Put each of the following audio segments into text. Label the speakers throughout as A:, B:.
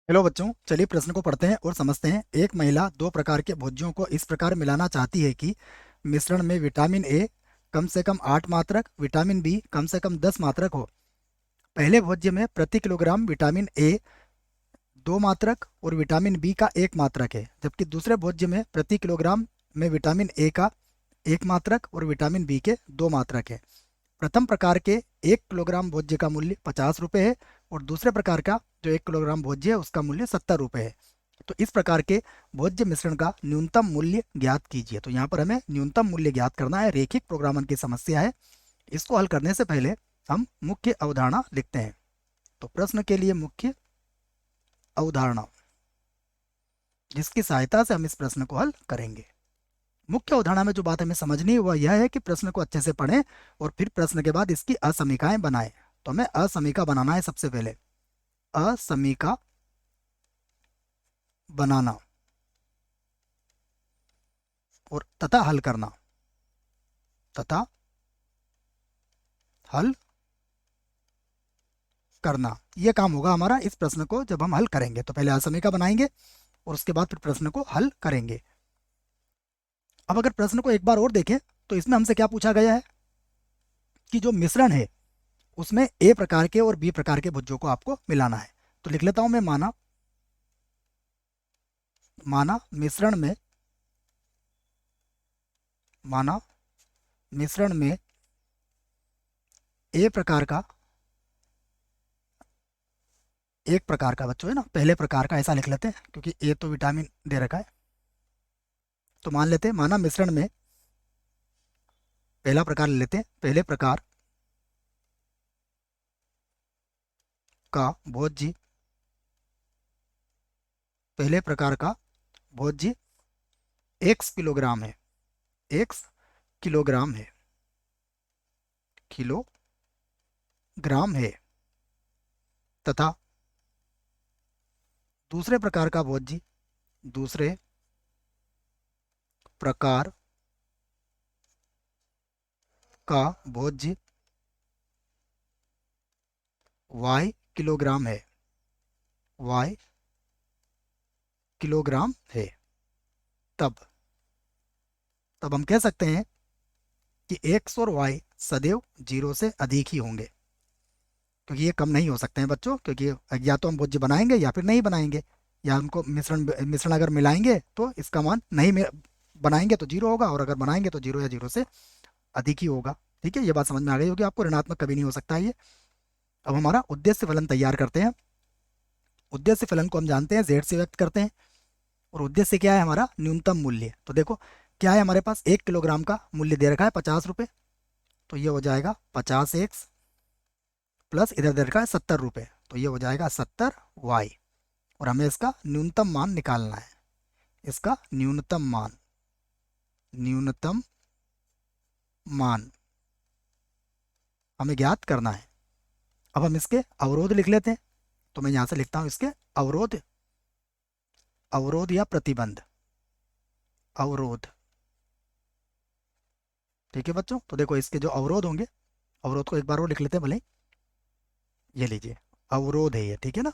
A: Hello बच्चों, चलिए प्रश्न को पढ़ते हैं और समझते हैं। एक महिला दो प्रकार के भोज्यों को इस प्रकार मिलाना चाहती है कि मिश्रण में विटामिन ए कम से कम 8 मात्रक, विटामिन बी कम से कम 10 मात्रक हो। पहले भोज्य में प्रति किलोग्राम विटामिन ए 2 मात्रक और विटामिन बी का 1 मात्रक है, जबकि दूसरे भोज्य में प्रति किलोग्राम में विटामिन ए का 1 मात्रक और विटामिन बी के 2 मात्रक है। प्रथम प्रकार के 1 किलोग्राम भोज्य का मूल्य 50 रुपये है और दूसरे प्रकार का जो 1 किलोग्राम भोज्य है उसका मूल्य 70 रुपये है। तो इस प्रकार के भोज्य मिश्रण का न्यूनतम मूल्य ज्ञात कीजिए। तो यहाँ पर हमें न्यूनतम मूल्य ज्ञात करना है। रेखिक प्रोग्रामन की समस्या है। इसको हल करने से पहले हम मुख्य अवधारणा लिखते हैं। तो प्रश्न के लिए मुख्य अवधारणा, जिसकी सहायता से हम इस प्रश्न को हल करेंगे। मुख्य अवधारणा में जो बात हमें समझनी है वह यह है कि प्रश्न को अच्छे से पढ़ें और फिर प्रश्न के बाद इसकी असमीकाएं बनाएं। तो हमें असमीका बनाना है। सबसे पहले असमीका बनाना और तथा हल करना, तथा हल करना, यह काम होगा हमारा इस प्रश्न को जब हम हल करेंगे। तो पहले असमीका बनाएंगे और उसके बाद फिर प्रश्न को हल करेंगे। अब अगर प्रश्न को एक बार और देखें तो इसमें हमसे क्या पूछा गया है कि जो मिश्रण है उसमें ए प्रकार के और बी प्रकार के भुज्यों को आपको मिलाना है। तो लिख लेता हूं मैं, माना माना मिश्रण में माना मिश्रण में ए प्रकार का एक प्रकार का, बच्चों है ना, पहले प्रकार का ऐसा लिख लेते हैं क्योंकि ए तो विटामिन दे रखा है। तो मान लेते हैं माना मिश्रण में पहला प्रकार ले लेते हैं। पहले प्रकार का भोज्य, पहले प्रकार का भोज्य एक्स किलोग्राम है, एक्स किलोग्राम है, किलोग्राम है, तथा दूसरे प्रकार का भोज्य, दूसरे प्रकार का भोज्य वाई किलोग्राम है, वाई किलोग्राम है। तब तब हम कह सकते हैं कि एक्स और वाई सदैव 0 से अधिक ही होंगे, क्योंकि ये कम नहीं हो सकते हैं बच्चों। क्योंकि या तो हम भोज्य बनाएंगे या फिर नहीं बनाएंगे, या हमको मिश्रण मिश्रण अगर मिलाएंगे तो इसका मान नहीं बनाएंगे तो 0 होगा, और अगर बनाएंगे तो 0 या 0 से अधिक ही होगा। ठीक है, ये बात समझ में आ गई होगी आपको। ऋणात्मक कभी नहीं हो सकता है ये। अब हमारा उद्देश्य फलन तैयार करते हैं। उद्देश्य फलन को हम जानते हैं जेड से व्यक्त करते हैं, और उद्देश्य क्या है हमारा? न्यूनतम मूल्य। तो देखो क्या है हमारे पास, 1 किलोग्राम का मूल्य दे रखा है 50 रुपये। तो ये हो जाएगा 50x प्लस इधर दे रखा है 70 रुपये, तो ये हो जाएगा 70y। और हमें इसका न्यूनतम मान निकालना है। इसका न्यूनतम मान हमें ज्ञात करना है। अब हम इसके अवरोध लिख लेते हैं। तो मैं यहाँ से लिखता हूँ इसके अवरोध, अवरोध या प्रतिबंध, अवरोध। ठीक है बच्चों, तो देखो इसके जो अवरोध होंगे, अवरोध को एक बार और लिख लेते हैं भले। ये लीजिए, अवरोध है ये, ठीक है ना,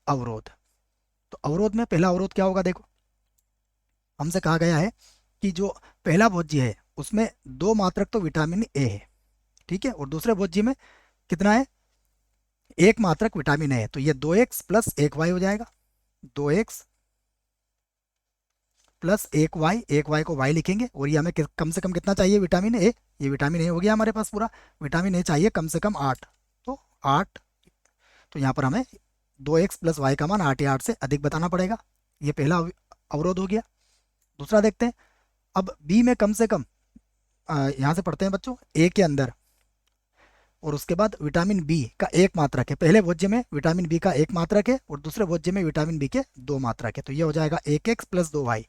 A: अवरोध। तो अवरोध में पहला अवरोध क्या होगा? देखो हमसे कहा गया है कि जो पहला भोज्य है उसमें 2 मात्रक तो विटामिन ए है, ठीक है, और दूसरे भोज्य में कितना है? 1 मात्रक विटामिन ए है। तो ये 2x प्लस 1y हो जाएगा। 2x प्लस 1y, 1y को y लिखेंगे, और ये हमें कम से कम कितना चाहिए? Vitamin A. ये विटामिन ए हो गया हमारे पास पूरा। विटामिन ए चाहिए कम से कम 8, तो 8। तो यहाँ पर हमें 2x प्लस वाई का मान 8 या 8 से अधिक बताना पड़ेगा। ये पहला अवरोध हो गया। दूसरा देखते हैं। अब बी में कम से कम, यहाँ से पढ़ते हैं बच्चों, ए के अंदर, और उसके बाद विटामिन बी का 1 मात्रक है। पहले भोज्य में विटामिन बी का 1 मात्रक है और दूसरे भोज्य में विटामिन बी के 2 मात्रक है। तो ये हो जाएगा 1x प्लस 2y,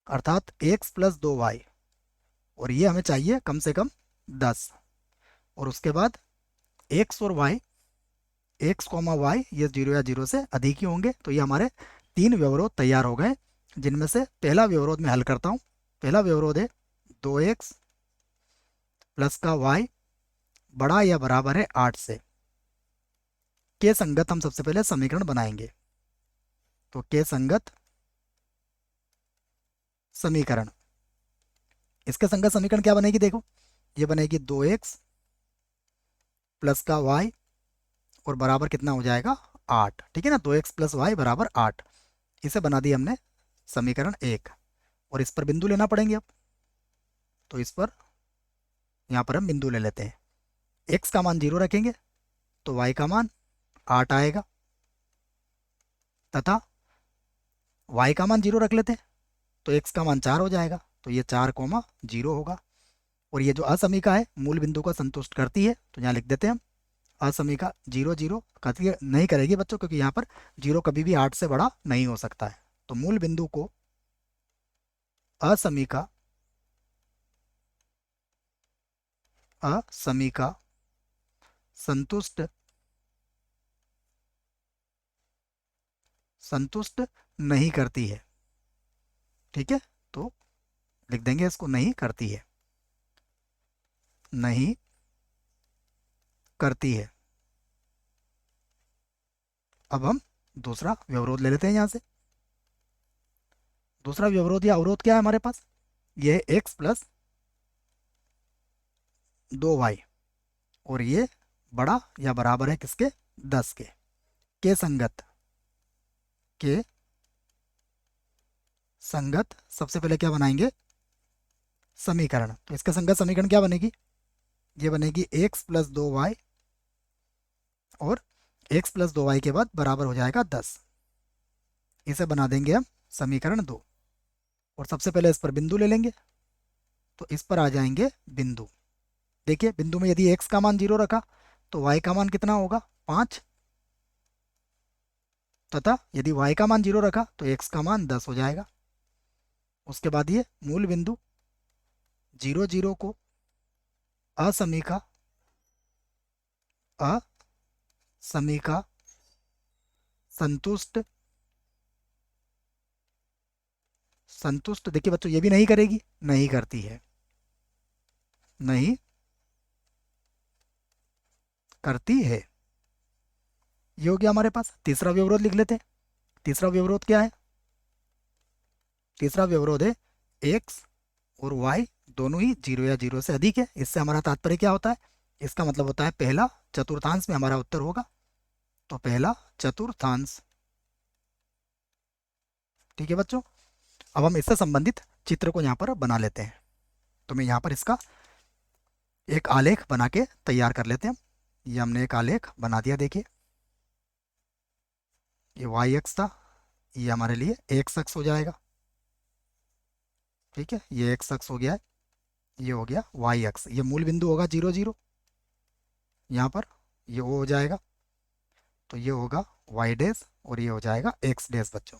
A: अर्थात x प्लस 2y, और ये हमें चाहिए कम से कम 10। और उसके बाद x और y, x कॉमा वाई, ये 0 या 0 से अधिक ही होंगे। तो ये हमारे 3 व्यवरोध तैयार हो गए, जिनमें से पहला व्यवरोध मैं हल करता हूँ। पहला व्यवरोध है 2x प्लस का y बड़ा या बराबर है 8 से। के संगत हम सबसे पहले समीकरण बनाएंगे। तो के संगत समीकरण, इसके संगत समीकरण क्या बनेगी देखो, ये बनेगी 2x प्लस का y और बराबर कितना हो जाएगा 8। ठीक है ना, 2x प्लस वाई बराबर 8। इसे बना दिया हमने समीकरण 1। और इस पर बिंदु लेना पड़ेंगे अब। तो इस पर यहाँ पर हम बिंदु ले लेते हैं। x का मान 0 रखेंगे तो y का मान 8 आएगा, तथा y का मान 0 रख लेते हैं तो x का मान 4 हो जाएगा, तो ये 4,0 होगा। और ये जो असमीका है मूल बिंदु को संतुष्ट करती है, तो यहाँ लिख देते हैं हम असमीका 0 0 करती नहीं करेगी बच्चों, क्योंकि यहाँ पर 0 कभी भी 8 से बड़ा नहीं हो सकता है। तो मूल बिंदु को असमीका असमीका संतुष्ट संतुष्ट नहीं करती है। ठीक है, तो लिख देंगे इसको नहीं करती है, नहीं करती है। अब हम दूसरा व्यवरोध ले लेते हैं यहाँ से। दूसरा व्यवरोध या अवरोध क्या है हमारे पास, ये है एक्स प्लस 2y और ये बड़ा या बराबर है किसके 10 के संगत, के संगत सबसे पहले क्या बनाएंगे समीकरण। तो इसका संगत समीकरण क्या बनेगी, ये बनेगी एक्स प्लस 2y और एक्स प्लस 2y के बाद बराबर हो जाएगा 10। इसे बना देंगे हम समीकरण 2। और सबसे पहले इस पर बिंदु ले लेंगे, तो इस पर आ जाएंगे बिंदु। देखिए बिंदु में यदि x का मान 0 रखा तो y का मान कितना होगा 5, तथा यदि y का मान 0 रखा तो x का मान 10 हो जाएगा। उसके बाद ये मूल बिंदु 0 0 को असमीका असमीका संतुष्ट संतुष्ट, देखिए बच्चों ये भी नहीं करेगी, नहीं करती है, नहीं करती है। ये हो गया हमारे पास। तीसरा व्यवरोध लिख लेते हैं। तीसरा व्यवरोध क्या है, तीसरा व्यवरोध है एक्स और वाई दोनों ही 0 या 0 से अधिक है। इससे हमारा तात्पर्य क्या होता है, इसका मतलब होता है पहला चतुर्थांश में हमारा उत्तर होगा। तो पहला चतुर्थांश। ठीक है बच्चों, अब हम इससे संबंधित चित्र को यहाँ पर बना लेते हैं। तो मैं यहाँ पर इसका एक आलेख बना के तैयार कर लेते हैं। ये हमने एक आलेख बना दिया। देखिए ये वाई एक्स था, ये हमारे लिए एक्स अक्ष हो जाएगा। ठीक है, ये एक्स अक्ष हो गया है, ये हो गया वाई अक्ष। ये मूल बिंदु होगा 0 0, यहाँ पर ये ओ हो जाएगा, तो ये होगा वाई डैश और ये हो जाएगा एक्स डैश। बच्चों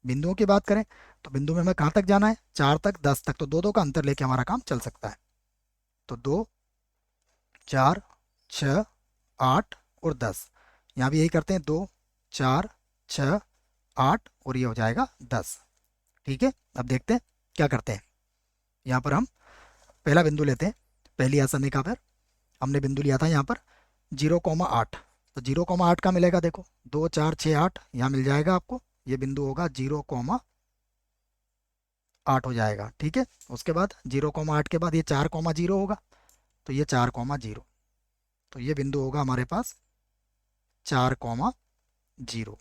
A: बिंदुओं की बात करें तो बिंदु में हमें कहाँ तक जाना है, 4 तक 10 तक, तो 2 2 का अंतर लेके हमारा काम चल सकता है। तो 2 4 6 8 और 10, यहाँ भी यही करते हैं, 2 4 6 8 और ये हो जाएगा 10। ठीक है, अब देखते हैं क्या करते हैं। यहाँ पर हम पहला बिंदु लेते हैं। पहली असमीका पर हमने बिंदु लिया था यहाँ पर 0,8। तो 0,8 का मिलेगा, देखो 2 4 6 8 यहाँ मिल जाएगा आपको। ये बिंदु होगा 0,8 हो जाएगा। ठीक है, उसके बाद 0,8 के बाद ये 4,0 होगा, तो ये 4,0। तो ये बिंदु होगा हमारे पास 4,0।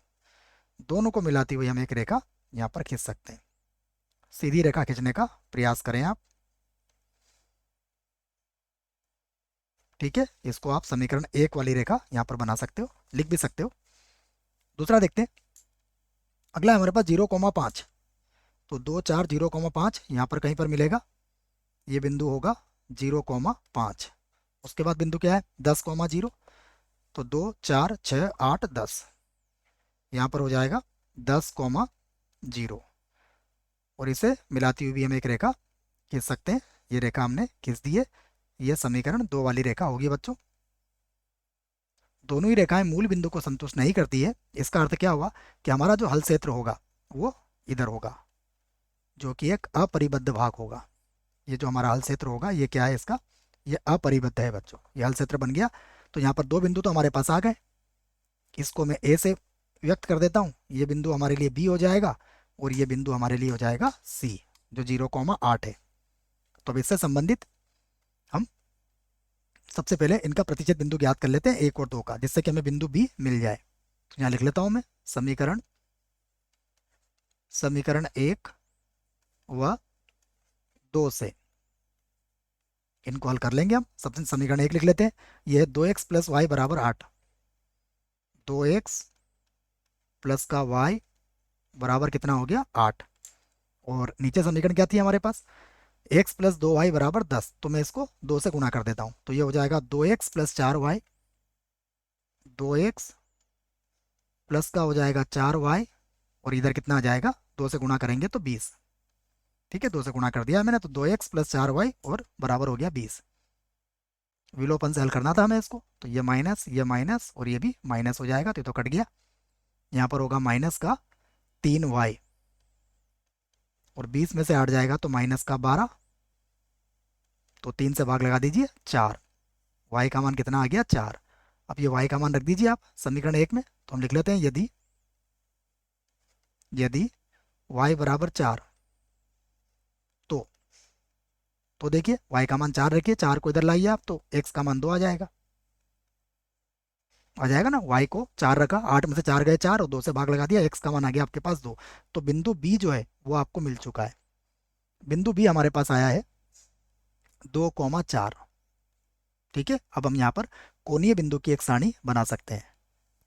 A: दोनों को मिलाती हुई हम एक रेखा यहाँ पर खींच सकते हैं। सीधी रेखा खींचने का प्रयास करें आप। ठीक है, इसको आप समीकरण 1 वाली रेखा यहाँ पर बना सकते हो, लिख भी सकते हो। दूसरा देखते हैं। अगला है हमारे पास 0,5। तो 2 4 0,5 यहाँ पर कहीं पर मिलेगा, ये बिंदु होगा 0,5। उसके बाद बिंदु क्या है 10,0। तो 2 4 6 8 10 यहाँ पर हो जाएगा 10,0। और इसे मिलाती हुई भी हम एक रेखा खींच सकते हैं। ये रेखा हमने खींच दी है। ये समीकरण 2 वाली रेखा होगी बच्चों। दोनों ही रेखाएं मूल बिंदु को संतुष्ट नहीं करती है। इसका अर्थ क्या हुआ कि हमारा जो हल क्षेत्र होगा वो इधर होगा, जो कि एक अपरिबद्ध भाग होगा। ये जो हमारा हल क्षेत्र होगा ये क्या है, इसका ये अपरिबद्ध है बच्चों। ये हल क्षेत्र बन गया। तो यहाँ पर 2 बिंदु तो हमारे पास आ गए। इसको मैं ए से व्यक्त कर देता हूँ, ये बिंदु हमारे लिए बी हो जाएगा और ये बिंदु हमारे लिए हो जाएगा सी, जो 0,8 है। तो अब इससे संबंधित हम सबसे पहले इनका प्रतिच्छेद बिंदु ज्ञात कर लेते हैं, एक और दो का, जिससे कि हमें बिंदु बी मिल जाए। तो यहाँ लिख लेता हूँ मैं समीकरण समीकरण 1 व 2 से इनको हल कर लेंगे हम। सबसे समीकरण 1 लिख लेते हैं, यह 2x प्लस वाई बराबर 8, 2x प्लस का y बराबर कितना हो गया 8। और नीचे समीकरण क्या थी हमारे पास, x प्लस 2y बराबर 10, तो मैं इसको 2 से गुणा कर देता हूँ, तो ये हो जाएगा 2x plus 4y, 2x plus का हो जाएगा 4y, और इधर कितना आ जाएगा 2 से गुणा करेंगे तो 20। ठीक है, 2 से गुणा कर दिया मैंने, तो 2x प्लस 4y और बराबर हो गया 20। विलोपन से हल करना था हमें इसको, तो ये माइनस और ये भी माइनस हो जाएगा, तो ये तो कट गया। यहाँ पर होगा माइनस का 3y, और 20 में से 8 जाएगा तो माइनस का 12, तो 3 से भाग लगा दीजिए 4, y का मान कितना आ गया 4। अब ये y का मान रख दीजिए आप समीकरण 1 में, तो हम लिख लेते हैं यदि यदि y बराबर 4, तो देखिए y का मान 4 रखिए, 4 को इधर लाइए आप, तो x का मान 2 आ जाएगा ना। y को 4 रखा, 8 में से 4 गए 4, और 2 से भाग लगा दिया, x का मान आ गया आपके पास 2। तो बिंदु b जो है वो आपको मिल चुका है। बिंदु b हमारे पास आया है 2,4। ठीक है, अब हम यहाँ पर कोणीय बिंदु की एक सारणी बना सकते हैं,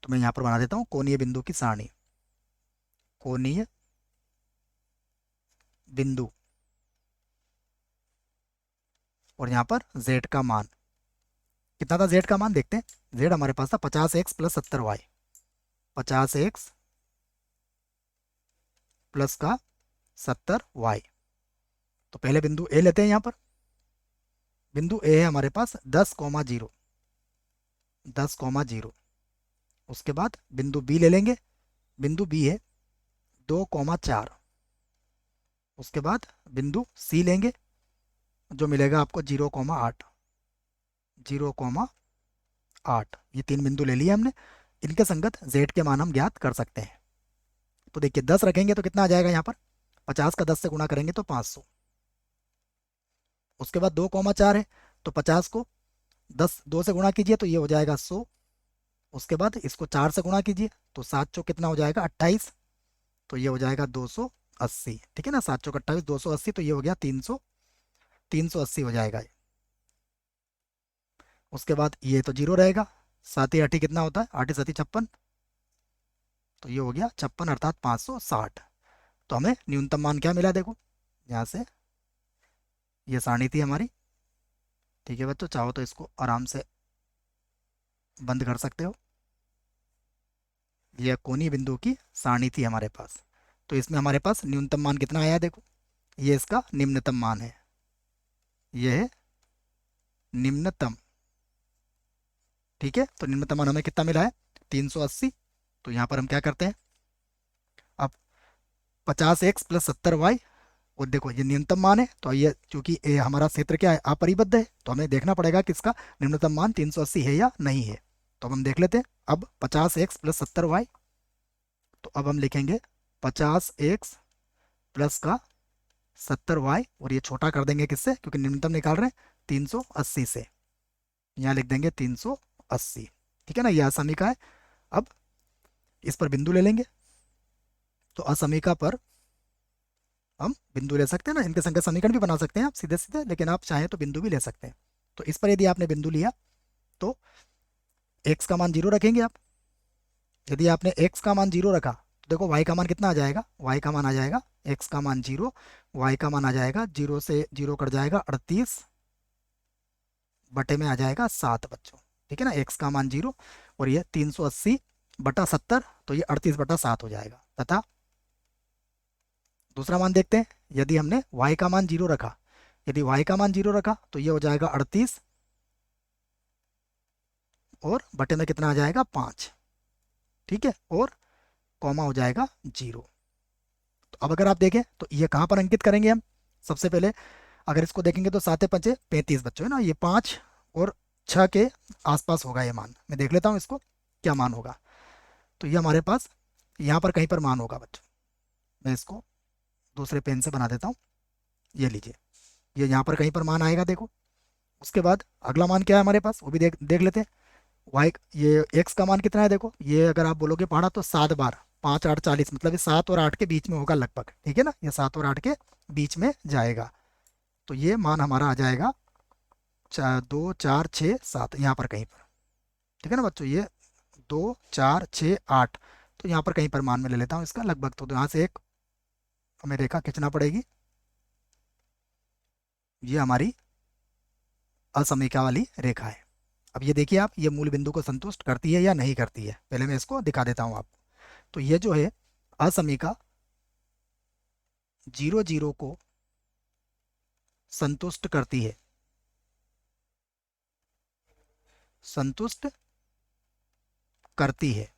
A: तो मैं यहाँ पर बना देता हूँ कोणीय बिंदु की सारणी। कोणीय बिंदु, और यहाँ पर z का मान कितना था, z का मान देखते हैं। z हमारे पास था 50x plus 70y, 50x plus का 70y। तो पहले बिंदु ए लेते हैं, यहाँ पर बिंदु ए है हमारे पास 10,0, 10,0। उसके बाद बिंदु बी ले लेंगे, बिंदु बी है 2,4। उसके बाद बिंदु सी लेंगे, जो मिलेगा आपको 0,8, 0,8। ये 3 बिंदु ले लिए हमने, इनके संगत z के मान हम ज्ञात कर सकते हैं। तो देखिए 10 रखेंगे तो कितना आ जाएगा यहाँ पर, 50 का 10 से गुणा करेंगे तो 500। उसके बाद 2,4 है, तो 50 को 2 से गुणा कीजिए तो ये हो जाएगा 100। उसके बाद इसको 4 से गुणा कीजिए तो 7 चौक कितना हो जाएगा 28, तो ये हो जाएगा 280। ठीक है ना, 7 चौक 28, 280, तो ये हो गया 300, 380 हो जाएगा ये। उसके बाद ये तो जीरो रहेगा, 7 कितना होता है, 8 56, तो ये हो गया 56 अर्थात 560। तो हमें न्यूनतम मान क्या मिला, देखो यहाँ से ये सारणी थी हमारी। ठीक है बच्चों, चाहो तो इसको आराम से बंद कर सकते हो। यह कोणीय बिंदु की सारणी थी हमारे पास, तो इसमें हमारे पास न्यूनतम मान कितना आया, देखो ये इसका निम्नतम मान है, यह है निम्नतम। ठीक है, तो निम्नतम मान हमें कितना मिला है 380। तो यहाँ पर हम क्या करते हैं, अब 50x प्लस 70y, और देखो ये न्यूनतम मान है, तो ये चूंकि ये हमारा क्षेत्र क्या है अपरिबद्ध है, तो हमें देखना पड़ेगा कि इसका निम्नतम मान 380 है या नहीं है। तो अब हम देख लेते हैं। अब 50x प्लस 70y, तो अब हम लिखेंगे 50x प्लस का 70y, और ये छोटा कर देंगे किससे, क्योंकि न्यूनतम निकाल रहे हैं 380 से, यहाँ लिख देंगे 380। ठीक है ना, यह असमीका है। अब इस पर बिंदु ले लेंगे, तो असमीका पर हम बिंदु ले सकते हैं ना, इनके संगत समीकरण भी बना सकते हैं आप सीधे सीधे, लेकिन आप चाहें तो बिंदु भी ले सकते हैं। तो इस पर यदि आपने बिंदु लिया तो x का मान 0 रखेंगे आप। यदि आपने x का मान 0 रखा तो देखो y का मान कितना आ जाएगा, y का मान आ जाएगा x का मान 0, y का मान आ जाएगा 0 से 0 कट जाएगा 38 बटे में आ जाएगा 7 बच्चों। ठीक है ना, x का मान 0 और ये 380 बटा 70, तो ये 38 बटा 7 हो जाएगा। तथा दूसरा मान देखते हैं, यदि हमने y का मान 0 रखा, यदि y का मान 0 रखा तो ये हो जाएगा 38 और बटे में कितना आ जाएगा 5। ठीक है, और कॉमा हो जाएगा 0। तो अब अगर आप देखें तो ये कहाँ पर अंकित करेंगे हम, सबसे पहले अगर इसको देखेंगे तो 7 5 35 बच्चों है ना, ये 5 और 6 के आसपास होगा ये मान। मैं देख लेता हूँ इसको क्या मान होगा। तो ये हमारे पास यहाँ पर कहीं पर मान होगा बच्चों। मैं इसको दूसरे पेन से बना देता हूँ। ये लीजिए, ये यहाँ पर कहीं पर मान आएगा, देखो। उसके बाद अगला मान क्या है हमारे पास, वो भी देख देख लेते हैं। वाई, ये एक्स का मान कितना है, देखो। ये अगर आप बोलोगे पढ़ा तो 7 बार 5 8 40, मतलब ये 7 और 8 के बीच में होगा लगभग, ठीक है ना। ये 7 और 8 के बीच में जाएगा। तो ये मान हमारा आ जाएगा 2 4 6 7, यहाँ पर कहीं पर, ठीक है ना बच्चों। ये 2 4 6 8, तो यहाँ पर कहीं पर मान में ले लेता हूँ इसका लगभग। तो यहाँ से एक हमें रेखा खींचना पड़ेगी। ये हमारी असमीका वाली रेखा है। अब ये देखिए आप, ये मूल बिंदु को संतुष्ट करती है या नहीं करती है, पहले मैं इसको दिखा देता हूँ आपको। तो ये जो है असमीका 0 0 को संतुष्ट करती है, संतुष्ट करती है।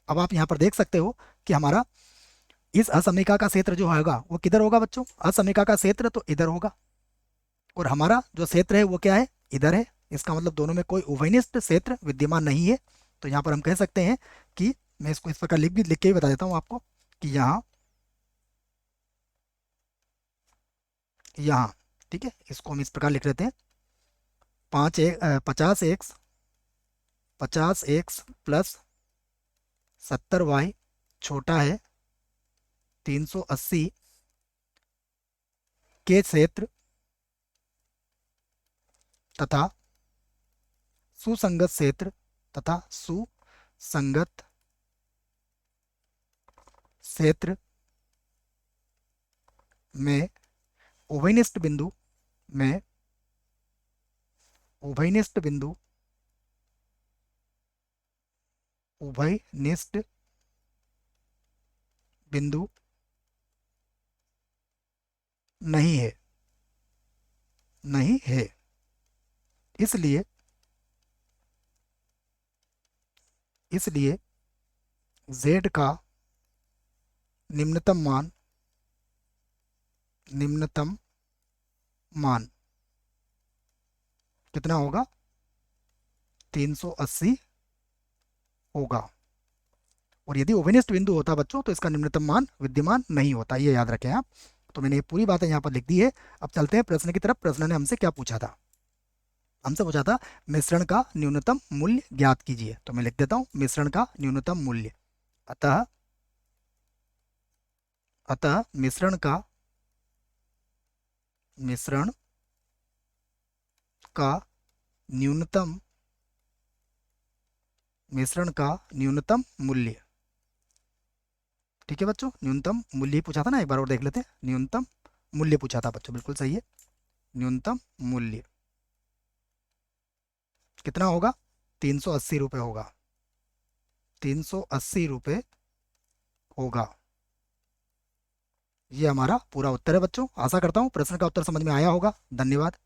A: अब आप यहाँ पर देख सकते हो कि हमारा इस असमीका का क्षेत्र जो होगा वो किधर होगा बच्चों, असमीका का क्षेत्र तो इधर होगा, और हमारा जो क्षेत्र है वो क्या है, इधर है। इसका मतलब दोनों में कोई उभयनिष्ठ क्षेत्र विद्यमान नहीं है। तो यहाँ पर हम कह सकते हैं कि, मैं इसको इस प्रकार लिख के ही बता देता हूँ आपको, कि यहाँ, यहाँ, ठीक है, इसको हम इस प्रकार लिख लेते हैं। 50x, 50x प्लस 70y छोटा है 380 के क्षेत्र तथा सुसंगत क्षेत्र तथा सुसंगत क्षेत्र में उभयनिष्ठ बिंदु में, उभयनिष्ठ बिंदु, उभयनिष्ठ बिंदु नहीं है, नहीं है। इसलिए, इसलिए z का निम्नतम मान, निम्नतम मान कितना होगा, 380 होगा। और यदि उभयनिष्ठ बिंदु होता बच्चों तो इसका निम्नतम मान विद्यमान नहीं होता, ये याद रखें आप। तो मैंने ये पूरी बातें यहाँ पर लिख दी है। अब चलते हैं प्रश्न की तरफ। प्रश्न ने हमसे क्या पूछा था, हमसे पूछा था मिश्रण का न्यूनतम मूल्य ज्ञात कीजिए। तो मैं लिख देता हूँ मिश्रण का न्यूनतम मूल्य। अतः, अतः मिश्रण का, मिश्रण का न्यूनतम, मिश्रण का न्यूनतम मूल्य, ठीक है बच्चों। न्यूनतम मूल्य ही पूछा था ना, एक बार और देख लेते हैं। न्यूनतम मूल्य पूछा था बच्चों, बिल्कुल सही है। न्यूनतम मूल्य कितना होगा, 380 रुपये होगा, 380 रुपये होगा। ये हमारा पूरा उत्तर है बच्चों। आशा करता हूँ प्रश्न का उत्तर समझ में आया होगा। धन्यवाद।